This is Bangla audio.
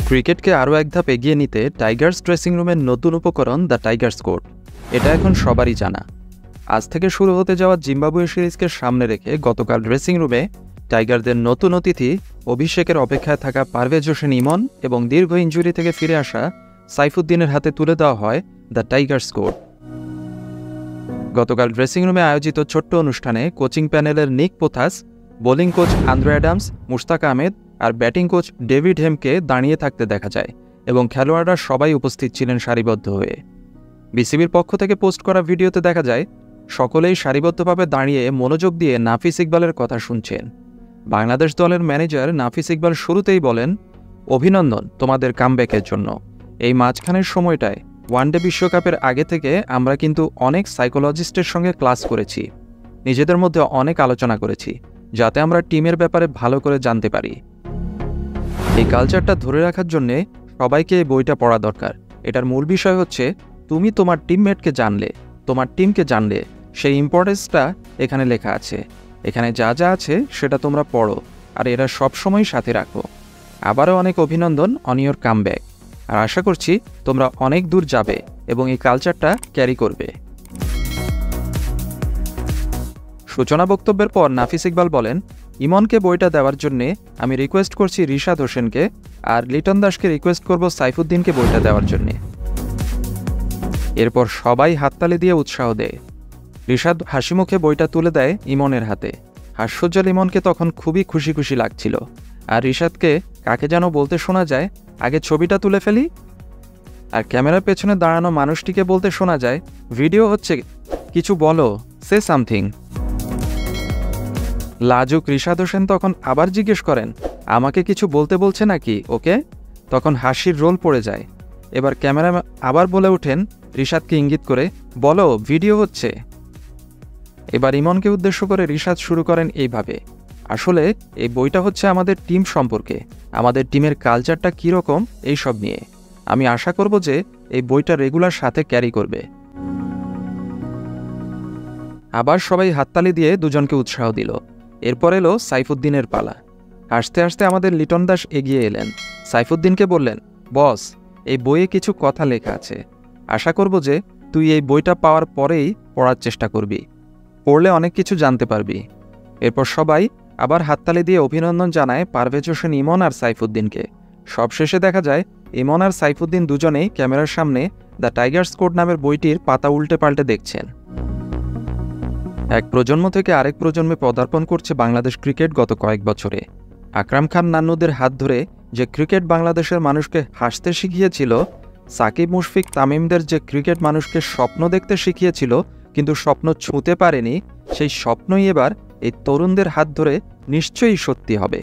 ক্রিকেটকে আরও এক ধাপ এগিয়ে নিতে টাইগার্স ড্রেসিং রুমের নতুন উপকরণ দ্য টাইগার্স কোড। এটা এখন সবারই জানা। আজ থেকে শুরু হতে যাওয়া জিম্বাবুয়ে সিরিজকে সামনে রেখে গতকাল ড্রেসিং রুমে টাইগারদের নতুন অতিথি অভিষেকের অপেক্ষায় থাকা পারভেজ হোসেন ইমন এবং দীর্ঘ ইনজুরি থেকে ফিরে আসা সাইফুদ্দিনের হাতে তুলে দেওয়া হয় দ্য টাইগার্স কোড। গতকাল ড্রেসিং রুমে আয়োজিত ছোট্ট অনুষ্ঠানে কোচিং প্যানেলের Nick Pothas, bowling coach Andre Adams, Mushtaq Ahmed আর ব্যাটিং কোচ ডেভিড হেমকে দাঁড়িয়ে থাকতে দেখা যায় এবং খেলোয়াড়রা সবাই উপস্থিত ছিলেন সারিবদ্ধ হয়ে। বিসিবির পক্ষ থেকে পোস্ট করা ভিডিওতে দেখা যায় সকলেই সারিবদ্ধভাবে দাঁড়িয়ে মনোযোগ দিয়ে নাফিস ইকবালের কথা শুনছেন। বাংলাদেশ দলের ম্যানেজার নাফিস ইকবাল শুরুতেই বলেন, অভিনন্দন তোমাদের কামব্যাকের জন্য। এই মাঝখানের সময়টায় ওয়ানডে বিশ্বকাপের আগে থেকে আমরা কিন্তু অনেক সাইকোলজিস্টের সঙ্গে ক্লাস করেছি, নিজেদের মধ্যে অনেক আলোচনা করেছি যাতে আমরা টিমের ব্যাপারে ভালো করে জানতে পারি। এই কালচারটা ধরে রাখার জন্যে সবাইকে এই বইটা পড়া দরকার। এটার মূল বিষয় হচ্ছে তুমি তোমার টিমমেটকে জানলে, তোমার টিমকে জানলে, সেই ইম্পর্টেন্সটা এখানে লেখা আছে। এখানে যা যা আছে সেটা তোমরা পড়ো আর এরা সবসময় সাথে রাখো। আবারও অনেক অভিনন্দন অন ইয়োর কামব্যাক, আর আশা করছি তোমরা অনেক দূর যাবে এবং এই কালচারটা ক্যারি করবে। সূচনা বক্তব্যের পর নাফিস ইকবাল বলেন, ইমনকে বইটা দেওয়ার জন্যে আমি রিকোয়েস্ট করছি রিশাদ হোসেনকে, আর লিটন দাসকে রিকোয়েস্ট করব সাইফুদ্দিনকে বইটা দেওয়ার জন্যে। এরপর সবাই হাততালি দিয়ে উৎসাহ দেয়। রিশাদ হাসিমুখে বইটা তুলে দেয় ইমনের হাতে। হাস্যোজ্জ্বল ইমনকে তখন খুবই খুশি খুশি লাগছিল। আর রিশাদকে কাকে যেন বলতে শোনা যায়, আগে ছবিটা তুলে ফেলি। আর ক্যামেরার পেছনে দাঁড়ানো মানুষটিকে বলতে শোনা যায়, ভিডিও হচ্ছে, কিছু বলো, সে সামথিং। লাজুক রিশাদ হোসেন তখন আবার জিজ্ঞেস করেন, আমাকে কিছু বলতে বলছে নাকি ওকে? তখন হাসির রোল পড়ে যায়। এবার ক্যামেরা আবার বলে ওঠেন রিশাদকে ইঙ্গিত করে, বলো ভিডিও হচ্ছে। এবার ইমনকে উদ্দেশ্য করে রিশাদ শুরু করেন এইভাবে, আসলে এই বইটা হচ্ছে আমাদের টিম সম্পর্কে, আমাদের টিমের কালচারটা কীরকম এইসব নিয়ে। আমি আশা করব যে এই বইটা রেগুলার সাথে ক্যারি করবে। আবার সবাই হাততালি দিয়ে দুজনকে উৎসাহ দিল। এরপর এলো সাইফুদ্দিনের পালা। হাসতে হাসতে আমাদের লিটন দাস এগিয়ে এলেন। সাইফুদ্দিনকে বললেন, বস, এই বইয়ে কিছু কথা লেখা আছে, আশা করব যে তুই এই বইটা পাওয়ার পরেই পড়ার চেষ্টা করবি, পড়লে অনেক কিছু জানতে পারবি। এরপর সবাই আবার হাততালি দিয়ে অভিনন্দন জানায় পারভেজ হোসেন ইমন আর সাইফুদ্দিনকে। সবশেষে দেখা যায় ইমন আর সাইফুদ্দিন দুজনেই ক্যামেরার সামনে দ্য টাইগার্স কোড নামের বইটির পাতা উল্টে পাল্টে দেখছেন। এক প্রজন্ম থেকে আরেক প্রজন্মে পদার্পণ করছে বাংলাদেশ ক্রিকেট গত কয়েক বছরে। আকরাম খান নান্নুদের হাত ধরে যে ক্রিকেট বাংলাদেশের মানুষকে হাসতে শিখিয়েছিল, সাকিব মুশফিক তামিমদের যে ক্রিকেট মানুষকে স্বপ্ন দেখতে শিখিয়েছিল কিন্তু স্বপ্ন ছুঁতে পারেনি, সেই স্বপ্নই এবার এই তরুণদের হাত ধরে নিশ্চয়ই সত্যি হবে।